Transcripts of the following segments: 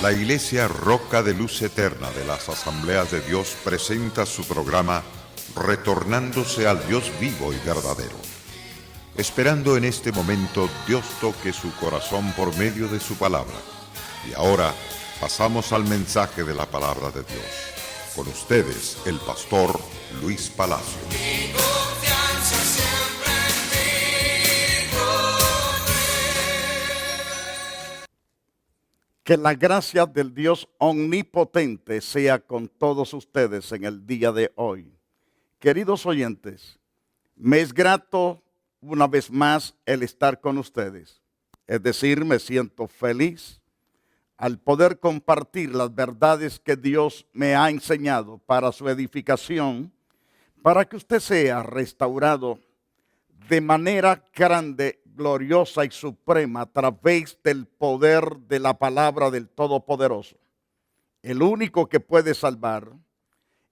La Iglesia Roca de Luz Eterna de las Asambleas de Dios presenta su programa Retornándose al Dios vivo y verdadero. Esperando en este momento Dios toque su corazón por medio de su palabra. Y ahora pasamos al mensaje de la palabra de Dios. Con ustedes, el pastor Luis Palacio. Que la gracia del Dios omnipotente sea con todos ustedes en el día de hoy. Queridos oyentes, me es grato una vez más el estar con ustedes. Es decir, me siento feliz al poder compartir las verdades que Dios me ha enseñado para su edificación, para que usted sea restaurado de manera grande, gloriosa y suprema a través del poder de la palabra del Todopoderoso. El único que puede salvar,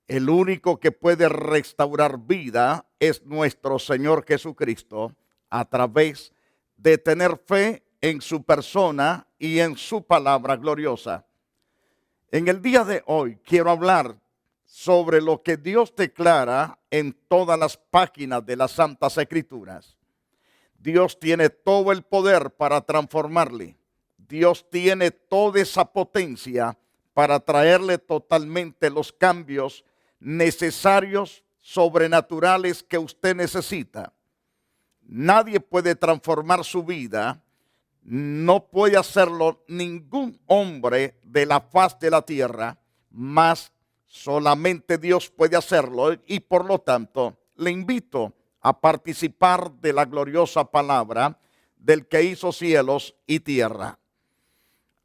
el único que puede restaurar vida es nuestro Señor Jesucristo a través de tener fe en su persona y en su palabra gloriosa. En el día de hoy quiero hablar sobre lo que Dios declara en todas las páginas de las Santas Escrituras. Dios tiene todo el poder para transformarle. Dios tiene toda esa potencia para traerle totalmente los cambios necesarios, sobrenaturales que usted necesita. Nadie puede transformar su vida. No puede hacerlo ningún hombre de la faz de la tierra, más solamente Dios puede hacerlo, y por lo tanto le invito a participar de la gloriosa palabra del que hizo cielos y tierra.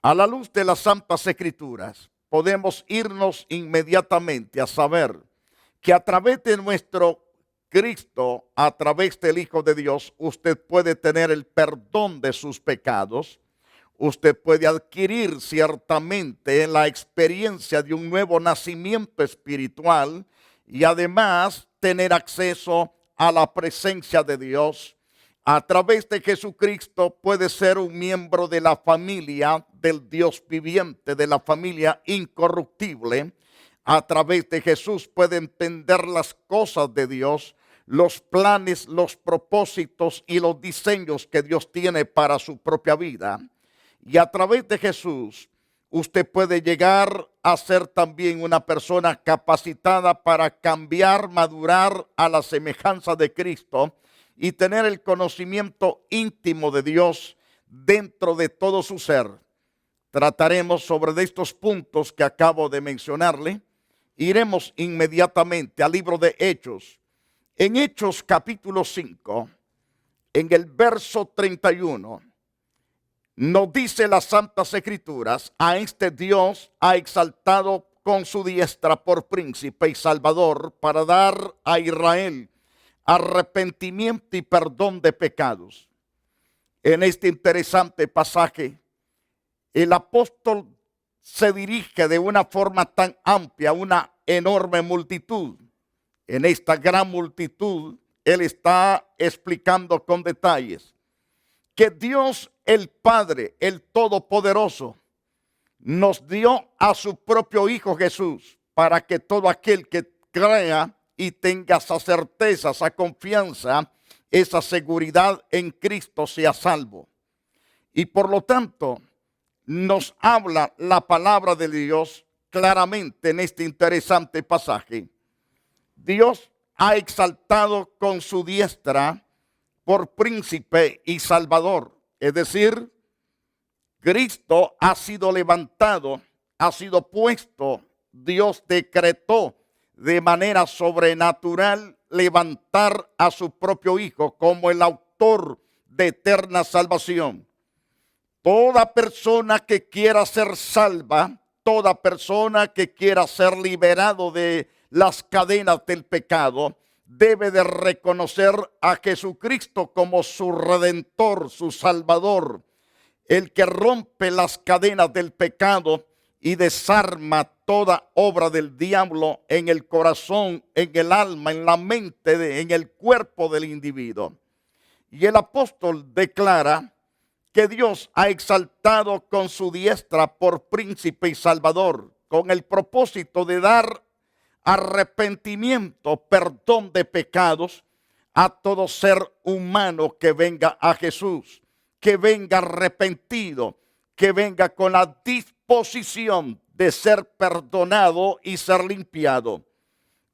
A la luz de las Santas Escrituras podemos irnos inmediatamente a saber que a través de nuestro Cristo, a través del Hijo de Dios, usted puede tener el perdón de sus pecados. Usted puede adquirir ciertamente la experiencia de un nuevo nacimiento espiritual y además tener acceso a la presencia de Dios. A través de Jesucristo puede ser un miembro de la familia del Dios viviente, de la familia incorruptible. A través de Jesús puede entender las cosas de Dios, los planes, los propósitos y los diseños que Dios tiene para su propia vida. Y a través de Jesús, usted puede llegar a ser también una persona capacitada para cambiar, madurar a la semejanza de Cristo y tener el conocimiento íntimo de Dios dentro de todo su ser. Trataremos sobre estos puntos que acabo de mencionarle. Iremos inmediatamente al libro de Hechos. En Hechos capítulo 5, en el verso 31, nos dice las Santas Escrituras: a este Dios ha exaltado con su diestra por príncipe y salvador para dar a Israel arrepentimiento y perdón de pecados. En este interesante pasaje, el apóstol se dirige de una forma tan amplia a una enorme multitud. En esta gran multitud, él está explicando con detalles que Dios el Padre, el Todopoderoso, nos dio a su propio Hijo Jesús para que todo aquel que crea y tenga esa certeza, esa confianza, esa seguridad en Cristo sea salvo. Y por lo tanto, nos habla la palabra de Dios claramente en este interesante pasaje. Dios ha exaltado con su diestra por príncipe y salvador. Es decir, Cristo ha sido levantado, ha sido puesto. Dios decretó de manera sobrenatural levantar a su propio Hijo como el autor de eterna salvación. Toda persona que quiera ser salva, toda persona que quiera ser liberado de las cadenas del pecado, debe de reconocer a Jesucristo como su Redentor, su Salvador, el que rompe las cadenas del pecado y desarma toda obra del diablo en el corazón, en el alma, en la mente, en el cuerpo del individuo. Y el apóstol declara que Dios ha exaltado con su diestra por príncipe y salvador, con el propósito de dar arrepentimiento, perdón de pecados a todo ser humano que venga a Jesús, que venga arrepentido, que venga con la disposición de ser perdonado y ser limpiado.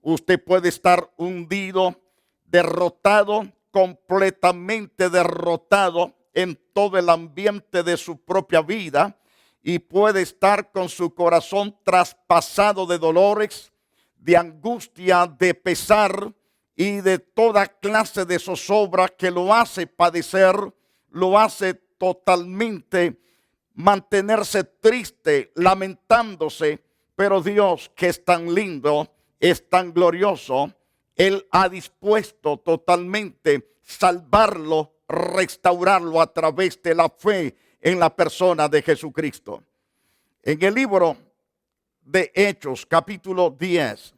Usted puede estar hundido, derrotado, completamente derrotado en todo el ambiente de su propia vida, y puede estar con su corazón traspasado de dolores, de angustia, de pesar y de toda clase de zozobra que lo hace padecer, lo hace totalmente mantenerse triste, lamentándose. Pero Dios, que es tan lindo, es tan glorioso, Él ha dispuesto totalmente salvarlo, restaurarlo a través de la fe en la persona de Jesucristo. En el libro de Hechos, capítulo 10,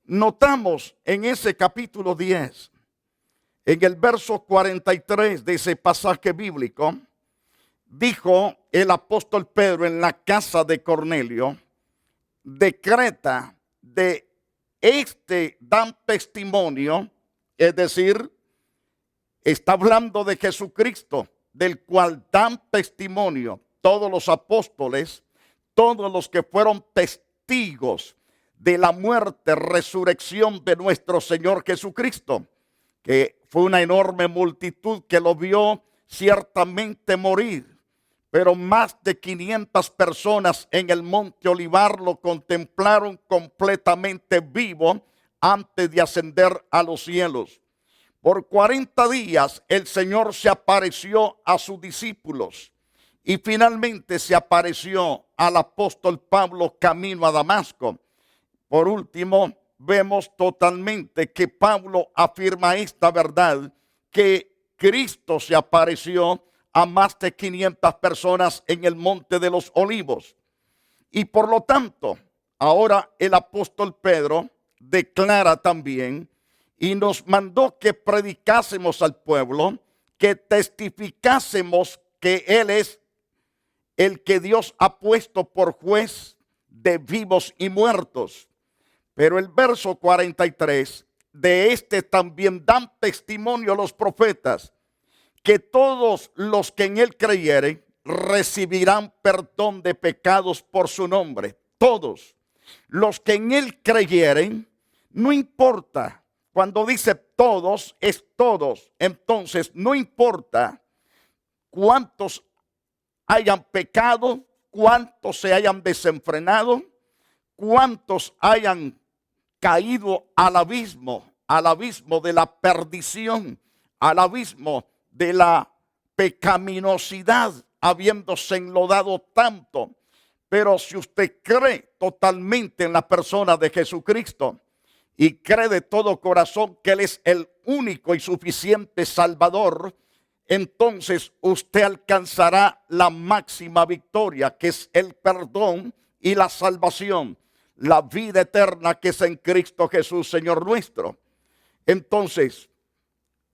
notamos en ese capítulo 10, en el verso 43 de ese pasaje bíblico, dijo el apóstol Pedro en la casa de Cornelio: decreta de este dan testimonio, es decir, está hablando de Jesucristo, del cual dan testimonio todos los apóstoles, todos los que fueron testigos de la muerte, resurrección de nuestro Señor Jesucristo, que fue una enorme multitud que lo vio ciertamente morir, pero más de 500 personas en el Monte Olivar lo contemplaron completamente vivo antes de ascender a los cielos. Por 40 días el Señor se apareció a sus discípulos y finalmente se apareció al apóstol Pablo camino a Damasco. Por último, vemos totalmente que Pablo afirma esta verdad, que Cristo se apareció a más de 500 personas en el Monte de los Olivos. Y por lo tanto, ahora el apóstol Pedro declara también y nos mandó que predicásemos al pueblo, que testificásemos que Él es el que Dios ha puesto por juez de vivos y muertos. Pero el verso 43, de este también dan testimonio los profetas, que todos los que en Él creyeren recibirán perdón de pecados por su nombre. Todos los que en Él creyeren, no importa. Cuando dice todos, es todos. Entonces, no importa cuántos hayan pecado, cuántos se hayan desenfrenado, cuántos hayan caído al abismo de la perdición, al abismo de la pecaminosidad, habiéndose enlodado tanto. Pero si usted cree totalmente en la persona de Jesucristo, y cree de todo corazón que Él es el único y suficiente Salvador, entonces usted alcanzará la máxima victoria, que es el perdón y la salvación, la vida eterna que es en Cristo Jesús, Señor nuestro. Entonces,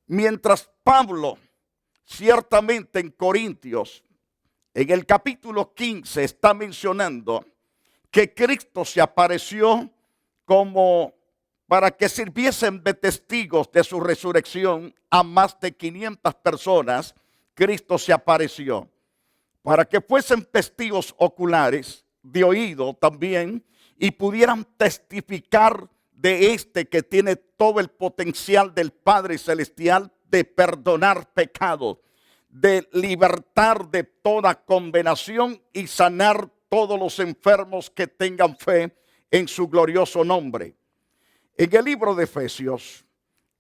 mientras Pablo, ciertamente en Corintios, en el capítulo 15, está mencionando que Cristo se apareció como para que sirviesen de testigos de su resurrección a más de 500 personas. Cristo se apareció para que fuesen testigos oculares, de oído también, y pudieran testificar de este que tiene todo el potencial del Padre Celestial de perdonar pecados, de libertar de toda condenación y sanar todos los enfermos que tengan fe en su glorioso nombre. En el libro de Efesios,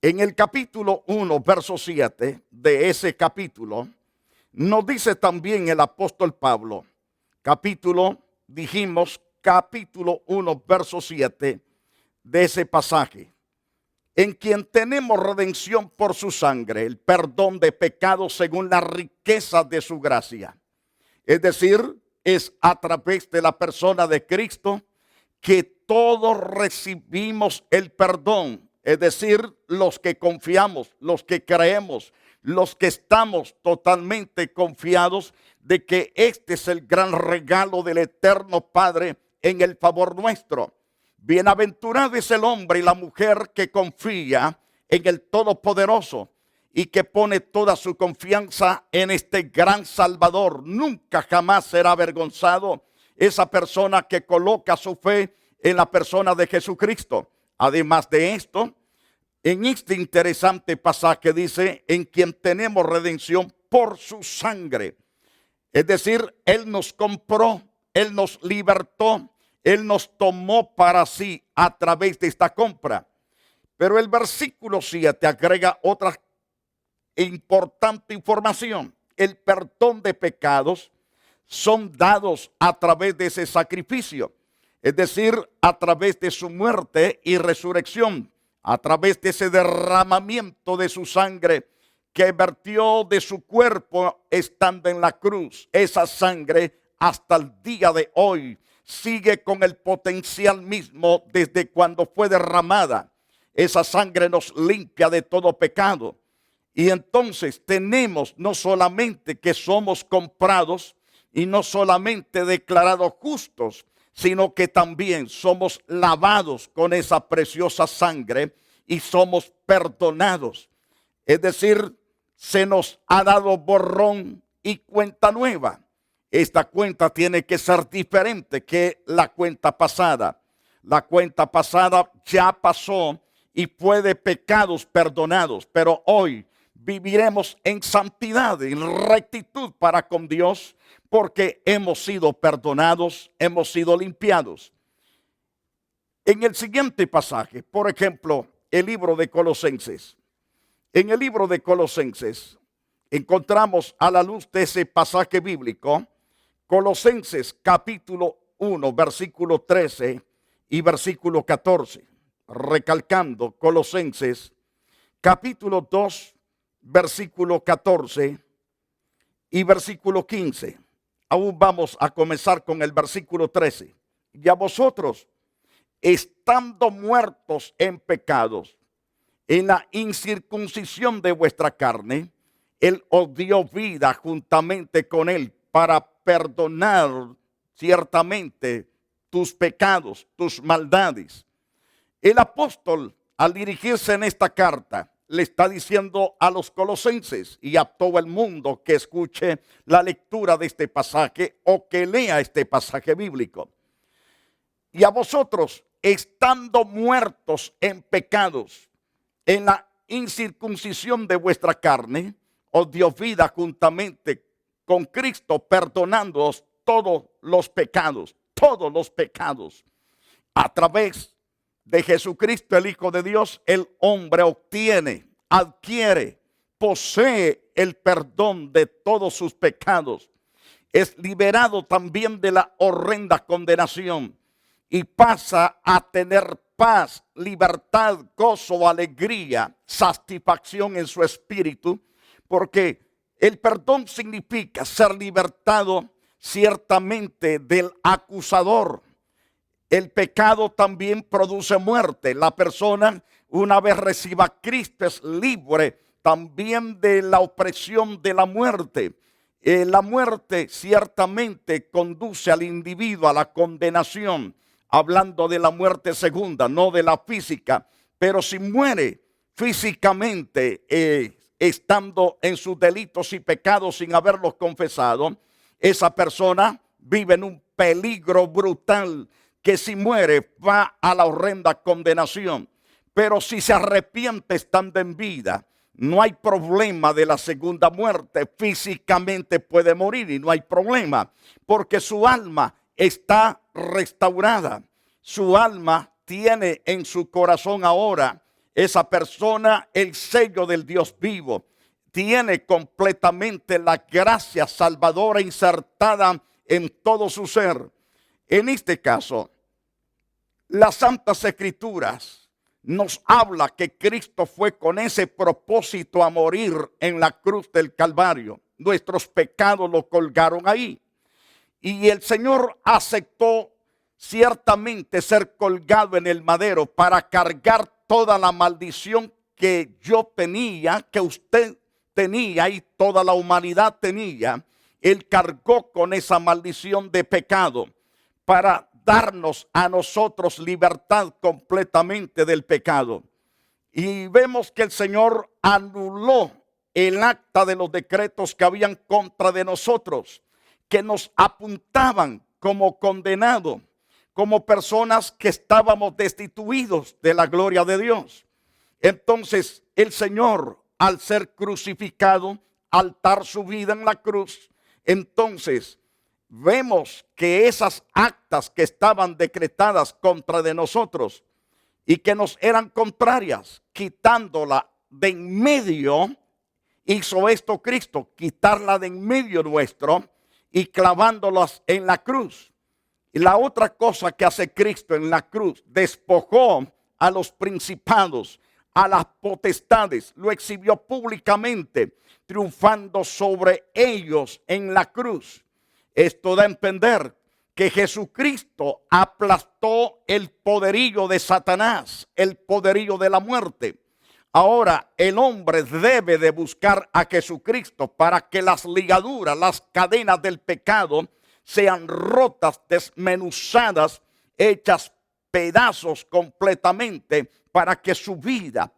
en el capítulo 1, verso 7 de ese capítulo, nos dice también el apóstol Pablo, capítulo 1, verso 7 de ese pasaje: en quien tenemos redención por su sangre, el perdón de pecados según la riqueza de su gracia. Es decir, es a través de la persona de Cristo que todos recibimos el perdón. Es decir, los que confiamos, los que creemos, los que estamos totalmente confiados de que este es el gran regalo del eterno Padre en el favor nuestro. Bienaventurado es el hombre y la mujer que confía en el Todopoderoso y que pone toda su confianza en este gran Salvador. Nunca jamás será avergonzado esa persona que coloca su fe en la persona de Jesucristo. Además de esto, en este interesante pasaje dice, en quien tenemos redención por su sangre. Es decir, Él nos compró, Él nos libertó, Él nos tomó para sí a través de esta compra. Pero el versículo 7 agrega otra importante información. El perdón de pecados son dados a través de ese sacrificio. Es decir, a través de su muerte y resurrección, a través de ese derramamiento de su sangre que vertió de su cuerpo estando en la cruz. Esa sangre hasta el día de hoy sigue con el potencial mismo desde cuando fue derramada. Esa sangre nos limpia de todo pecado. Y entonces tenemos no solamente que somos comprados y no solamente declarados justos, sino que también somos lavados con esa preciosa sangre y somos perdonados. Es decir, se nos ha dado borrón y cuenta nueva. Esta cuenta tiene que ser diferente que la cuenta pasada. La cuenta pasada ya pasó y fue de pecados perdonados, pero hoy viviremos en santidad, en rectitud para con Dios, porque hemos sido perdonados, hemos sido limpiados. En el siguiente pasaje, por ejemplo, el libro de Colosenses. En el libro de Colosenses encontramos a la luz de ese pasaje bíblico, Colosenses capítulo 1, versículo 13 y versículo 14. Recalcando Colosenses capítulo 2, versículo 14 y versículo 15. Aún vamos a comenzar con el versículo 13. Y a vosotros, estando muertos en pecados, en la incircuncisión de vuestra carne, Él os dio vida juntamente con Él para perdonar ciertamente tus pecados, tus maldades. El apóstol, al dirigirse en esta carta, le está diciendo a los colosenses y a todo el mundo que escuche la lectura de este pasaje o que lea este pasaje bíblico. Y a vosotros, estando muertos en pecados, en la incircuncisión de vuestra carne, os dio vida juntamente con Cristo, perdonándoos todos los pecados, a través de Jesucristo, el Hijo de Dios. El hombre obtiene, adquiere, posee el perdón de todos sus pecados. Es liberado también de la horrenda condenación y pasa a tener paz, libertad, gozo, alegría, satisfacción en su espíritu, porque el perdón significa ser libertado ciertamente del acusador. El pecado también produce muerte. La persona, una vez reciba a Cristo, es libre también de la opresión de la muerte. La muerte ciertamente conduce al individuo a la condenación, hablando de la muerte segunda, no de la física. Pero si muere físicamente, estando en sus delitos y pecados sin haberlos confesado, esa persona vive en un peligro brutal, que si muere va a la horrenda condenación. Pero si se arrepiente estando en vida, no hay problema de la segunda muerte. Físicamente puede morir y no hay problema, porque su alma está restaurada. Su alma tiene en su corazón ahora, esa persona, el sello del Dios vivo. Tiene completamente la gracia salvadora insertada en todo su ser. En este caso, las Santas Escrituras nos habla que Cristo fue con ese propósito a morir en la cruz del Calvario. Nuestros pecados lo colgaron ahí. Y el Señor aceptó ciertamente ser colgado en el madero para cargar toda la maldición que yo tenía, que usted tenía y toda la humanidad tenía, Él cargó con esa maldición de pecado para darnos a nosotros libertad completamente del pecado. Y vemos que el Señor anuló el acta de los decretos que habían contra de nosotros, que nos apuntaban como condenados, como personas que estábamos destituidos de la gloria de Dios. Entonces el Señor, al ser crucificado, al dar su vida en la cruz, entonces vemos que esas actas que estaban decretadas contra de nosotros y que nos eran contrarias, quitándola de en medio, hizo esto Cristo, quitarla de en medio nuestro y clavándolas en la cruz. Y la otra cosa que hace Cristo en la cruz, despojó a los principados, a las potestades, lo exhibió públicamente, triunfando sobre ellos en la cruz. Esto da a entender que Jesucristo aplastó el poderío de Satanás, el poderío de la muerte. Ahora el hombre debe de buscar a Jesucristo para que las ligaduras, las cadenas del pecado sean rotas, desmenuzadas, hechas pedazos completamente, para que su vida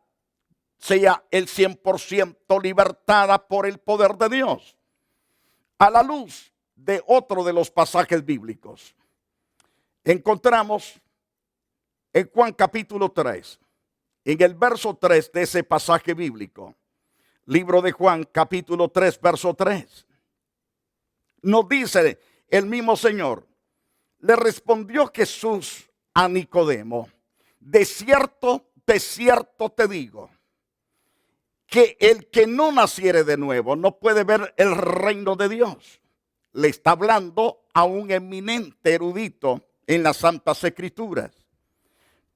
sea el 100% libertada por el poder de Dios. A la luz de otro de los pasajes bíblicos, encontramos en Juan capítulo 3, en el verso 3 de ese pasaje bíblico, libro de Juan capítulo 3, verso 3, nos dice el mismo Señor: le respondió Jesús a Nicodemo, de cierto te digo, que el que no naciere de nuevo no puede ver el reino de Dios. Le está hablando a un eminente erudito en las Santas Escrituras,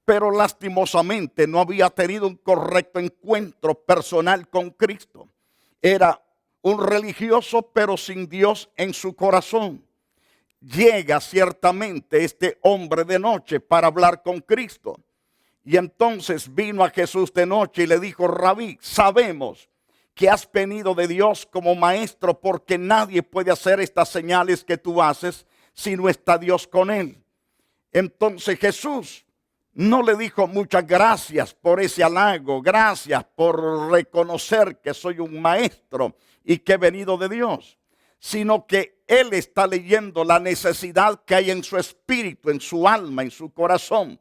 pero lastimosamente no había tenido un correcto encuentro personal con Cristo. Era un religioso, pero sin Dios en su corazón. Llega ciertamente este hombre de noche para hablar con Cristo. Y entonces vino a Jesús de noche y le dijo: Rabí, sabemos que has venido de Dios como maestro, porque nadie puede hacer estas señales que tú haces si no está Dios con él. Entonces Jesús no le dijo: muchas gracias por ese halago, gracias por reconocer que soy un maestro y que he venido de Dios, sino que él está leyendo la necesidad que hay en su espíritu, en su alma, en su corazón.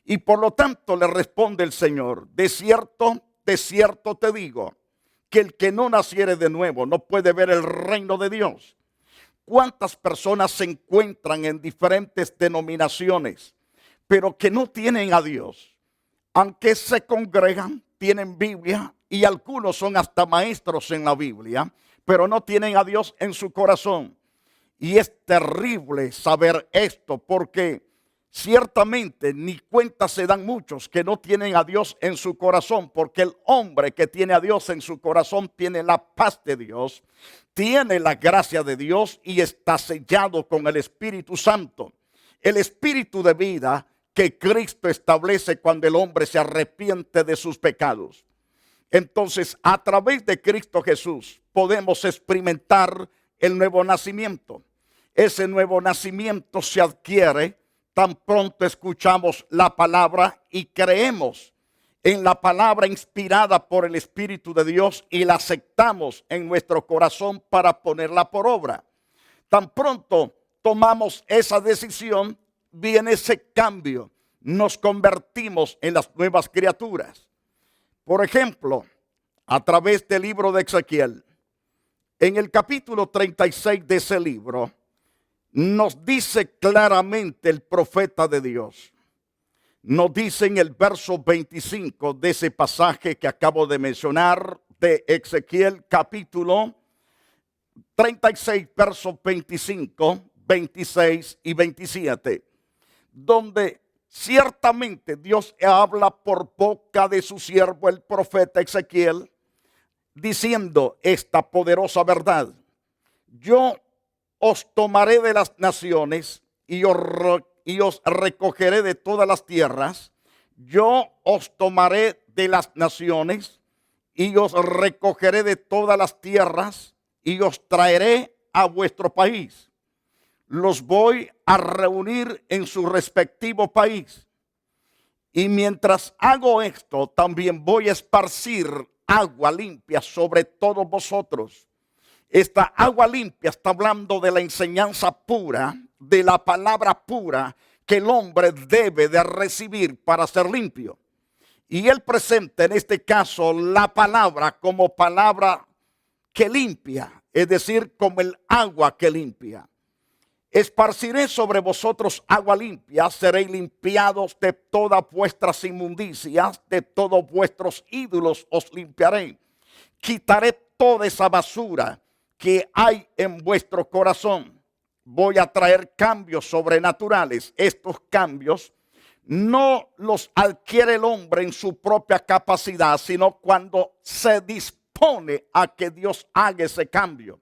Y por lo tanto le responde el Señor: de cierto te digo, que el que no naciere de nuevo no puede ver el reino de Dios. ¿Cuántas personas se encuentran en diferentes denominaciones, pero que no tienen a Dios? Aunque se congregan, tienen Biblia y algunos son hasta maestros en la Biblia, pero no tienen a Dios en su corazón. Y es terrible saber esto, porque ciertamente ni cuenta se dan muchos que no tienen a Dios en su corazón, porque el hombre que tiene a Dios en su corazón tiene la paz de Dios, tiene la gracia de Dios y está sellado con el Espíritu Santo. El Espíritu de vida que Cristo establece cuando el hombre se arrepiente de sus pecados. Entonces, a través de Cristo Jesús podemos experimentar el nuevo nacimiento. Ese nuevo nacimiento se adquiere tan pronto escuchamos la palabra y creemos en la palabra inspirada por el Espíritu de Dios y la aceptamos en nuestro corazón para ponerla por obra. Tan pronto tomamos esa decisión, viene ese cambio. Nos convertimos en las nuevas criaturas. Por ejemplo, a través del libro de Ezequiel, en el capítulo 36 de ese libro, nos dice claramente el profeta de Dios. Nos dice en el verso 25 de ese pasaje que acabo de mencionar, de Ezequiel capítulo 36, versos 25, 26 y 27, donde ciertamente Dios habla por boca de su siervo el profeta Ezequiel, diciendo esta poderosa verdad: yo os tomaré de las naciones y os recogeré de todas las tierras. Yo os tomaré de las naciones y os recogeré de todas las tierras y os traeré a vuestro país. Los voy a reunir en su respectivo país. Y mientras hago esto, también voy a esparcir agua limpia sobre todos vosotros. Esta agua limpia está hablando de la enseñanza pura, de la palabra pura que el hombre debe de recibir para ser limpio. Y él presenta en este caso la palabra como palabra que limpia, es decir, como el agua que limpia. Esparciré sobre vosotros agua limpia, seréis limpiados de todas vuestras inmundicias, de todos vuestros ídolos os limpiaré. Quitaré toda esa basura que hay en vuestro corazón. Voy a traer cambios sobrenaturales. Estos cambios no los adquiere el hombre en su propia capacidad, sino cuando se dispone a que Dios haga ese cambio.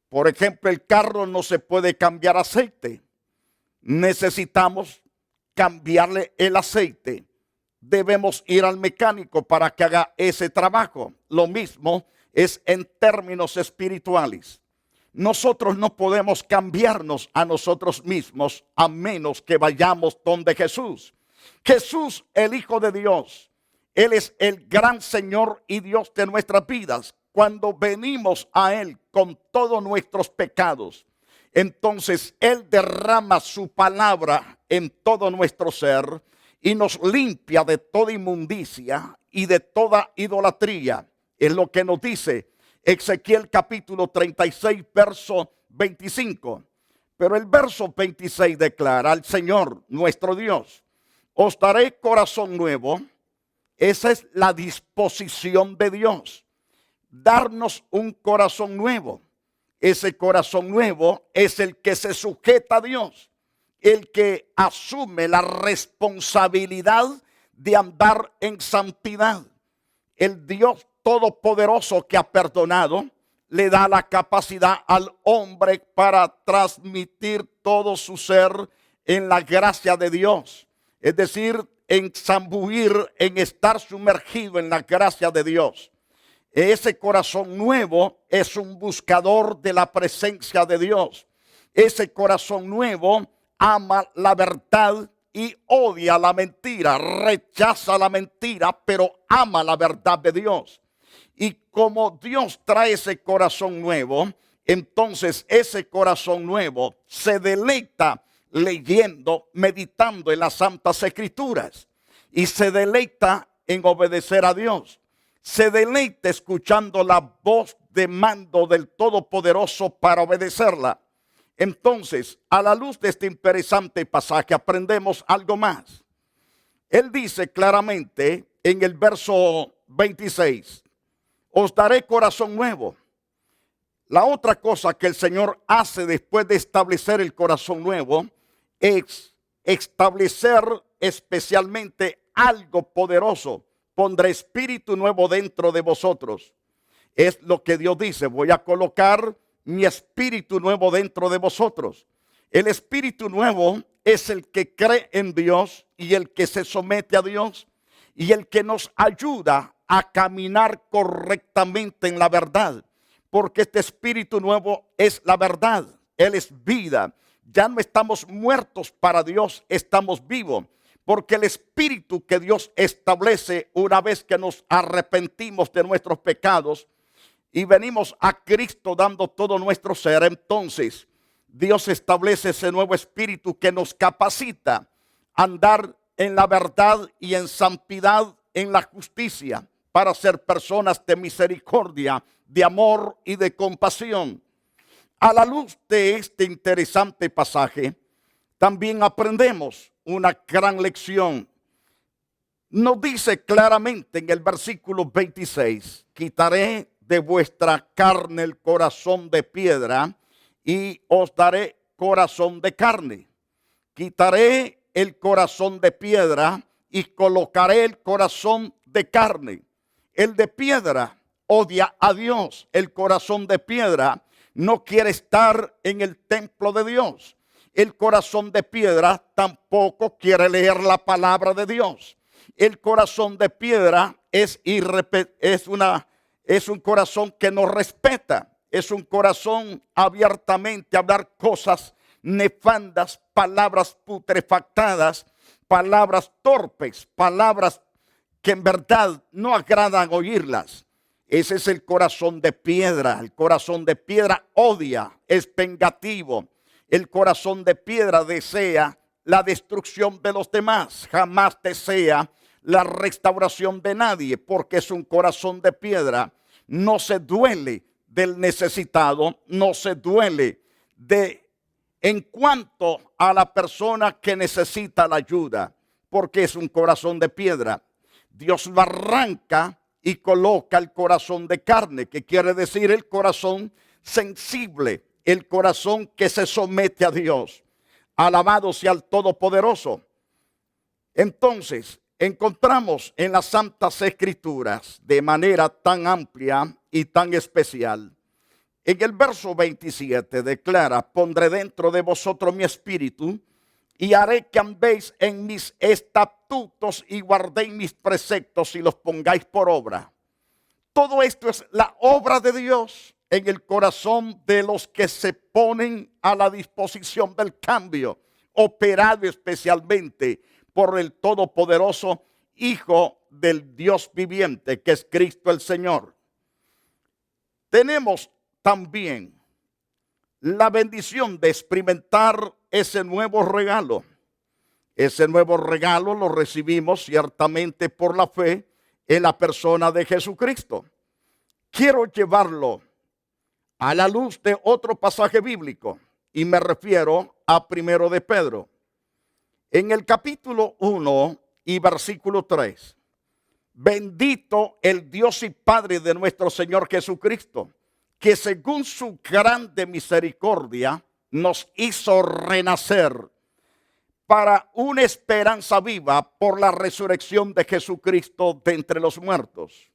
Por ejemplo, el carro no se puede cambiar aceite. Necesitamos cambiarle el aceite. Debemos ir al mecánico para que haga ese trabajo. Lo mismo es en términos espirituales. Nosotros no podemos cambiarnos a nosotros mismos a menos que vayamos donde Jesús. Jesús, el Hijo de Dios, Él es el gran Señor y Dios de nuestras vidas. Cuando venimos a Él con todos nuestros pecados, entonces Él derrama su palabra en todo nuestro ser y nos limpia de toda inmundicia y de toda idolatría. Es lo que nos dice Ezequiel capítulo 36, verso 25. Pero el verso 26 declara al Señor nuestro Dios: os daré corazón nuevo. Esa es la disposición de Dios. Darnos un corazón nuevo. Ese corazón nuevo es el que se sujeta a Dios, el que asume la responsabilidad de andar en santidad. El Dios todopoderoso que ha perdonado le da la capacidad al hombre para transmitir todo su ser en la gracia de Dios, es decir, en zambuir, en estar sumergido en la gracia de Dios. Ese corazón nuevo es un buscador de la presencia de Dios. Ese corazón nuevo ama la verdad y odia la mentira, rechaza la mentira, pero ama la verdad de Dios. Y como Dios trae ese corazón nuevo, entonces ese corazón nuevo se deleita leyendo, meditando en las Santas Escrituras y se deleita en obedecer a Dios. Se deleita escuchando la voz de mando del Todopoderoso para obedecerla. Entonces, a la luz de este interesante pasaje, aprendemos algo más. Él dice claramente en el verso 26, os daré corazón nuevo. La otra cosa que el Señor hace después de establecer el corazón nuevo es establecer especialmente algo poderoso. Pondré espíritu nuevo dentro de vosotros. Es lo que Dios dice, voy a colocar mi espíritu nuevo dentro de vosotros. El espíritu nuevo es el que cree en Dios y el que se somete a Dios y el que nos ayuda a caminar correctamente en la verdad. Porque este espíritu nuevo es la verdad, Él es vida. Ya no estamos muertos para Dios, estamos vivos. Porque el espíritu que Dios establece una vez que nos arrepentimos de nuestros pecados y venimos a Cristo dando todo nuestro ser, entonces Dios establece ese nuevo espíritu que nos capacita a andar en la verdad y en santidad, en la justicia, para ser personas de misericordia, de amor y de compasión. A la luz de este interesante pasaje, también aprendemos una gran lección. Nos dice claramente en el versículo 26, quitaré de vuestra carne el corazón de piedra y os daré corazón de carne. Quitaré el corazón de piedra y colocaré el corazón de carne. El de piedra odia a Dios. El corazón de piedra no quiere estar en el templo de Dios. El corazón de piedra tampoco quiere leer la palabra de Dios. El corazón de piedra es un corazón que no respeta. Es un corazón abiertamente a hablar cosas nefandas, palabras putrefactadas, palabras torpes, palabras que en verdad no agradan oírlas. Ese es el corazón de piedra. El corazón de piedra odia, es vengativo. El corazón de piedra desea la destrucción de los demás. Jamás desea la restauración de nadie, porque es un corazón de piedra. No se duele del necesitado, no se duele en cuanto a la persona que necesita la ayuda, porque es un corazón de piedra. Dios lo arranca y coloca el corazón de carne, que quiere decir el corazón sensible, el corazón que se somete a Dios. Alabado sea el Todopoderoso. Entonces, encontramos en las Santas Escrituras de manera tan amplia y tan especial. En el verso 27 declara: pondré dentro de vosotros mi espíritu y haré que andéis en mis estatutos y guardéis mis preceptos y los pongáis por obra. Todo esto es la obra de Dios en el corazón de los que se ponen a la disposición del cambio, operado especialmente por el Todopoderoso Hijo del Dios viviente, que es Cristo el Señor. Tenemos también la bendición de experimentar ese nuevo regalo. Ese nuevo regalo lo recibimos ciertamente por la fe en la persona de Jesucristo. Quiero llevarlo a la luz de otro pasaje bíblico y me refiero a 1 de Pedro. En el capítulo 1 y versículo 3. Bendito el Dios y Padre de nuestro Señor Jesucristo, que según su grande misericordia nos hizo renacer para una esperanza viva por la resurrección de Jesucristo de entre los muertos.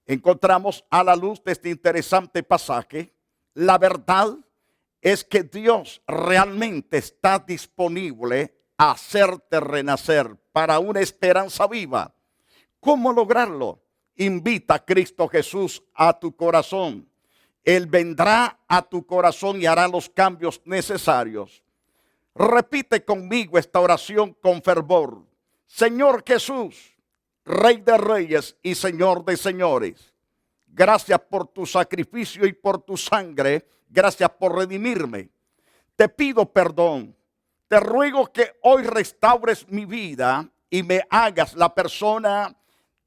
Encontramos a la luz de este interesante pasaje, la verdad es que Dios realmente está disponible a hacerte renacer para una esperanza viva. ¿Cómo lograrlo? Invita a Cristo Jesús a tu corazón. Él vendrá a tu corazón y hará los cambios necesarios. Repite conmigo esta oración con fervor. Señor Jesús, Rey de Reyes y Señor de Señores, gracias por tu sacrificio y por tu sangre. Gracias por redimirme. Te pido perdón. Te ruego que hoy restaures mi vida y me hagas la persona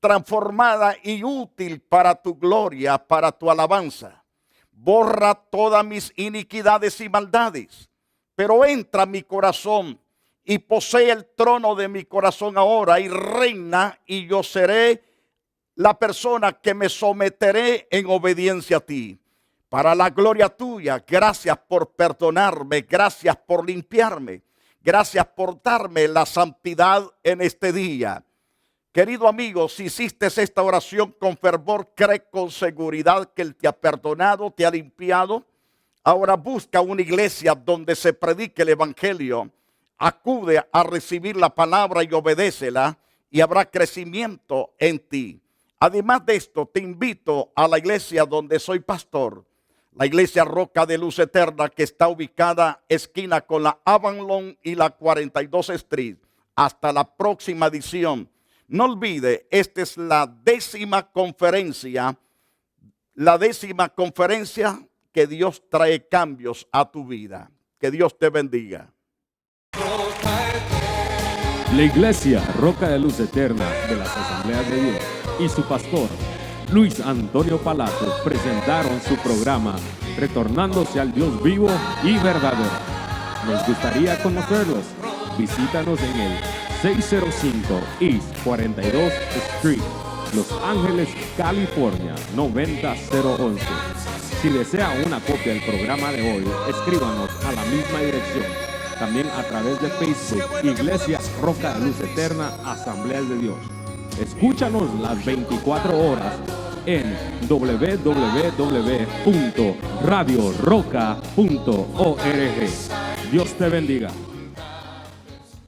transformada y útil para tu gloria, para tu alabanza. Borra todas mis iniquidades y maldades, pero entra a mi corazón y posee el trono de mi corazón ahora y reina, y yo seré la persona que me someteré en obediencia a ti. Para la gloria tuya, gracias por perdonarme, gracias por limpiarme, gracias por darme la santidad en este día. Querido amigo, si hiciste esta oración con fervor, cree con seguridad que Él te ha perdonado, te ha limpiado. Ahora busca una iglesia donde se predique el evangelio. Acude a recibir la palabra y obedécela y habrá crecimiento en ti. Además de esto, te invito a la iglesia donde soy pastor, la iglesia Roca de Luz Eterna, que está ubicada esquina con la Avalon y la 42 Street. Hasta la próxima edición. No olvide, esta es la 10ª conferencia que Dios trae cambios a tu vida. Que Dios te bendiga. La iglesia Roca de Luz Eterna de las Asambleas de Dios y su pastor Luis Antonio Palacios presentaron su programa Retornándose al Dios vivo y verdadero. Nos gustaría conocerlos. Visítanos en el 605 East 42 Street, Los Ángeles, California 90011. Si desea una copia del programa de hoy, escríbanos a la misma dirección. También a través de Facebook, Iglesia Roca de Luz Eterna, Asambleas de Dios. Escúchanos las 24 horas en www.radioroca.org. Dios te bendiga.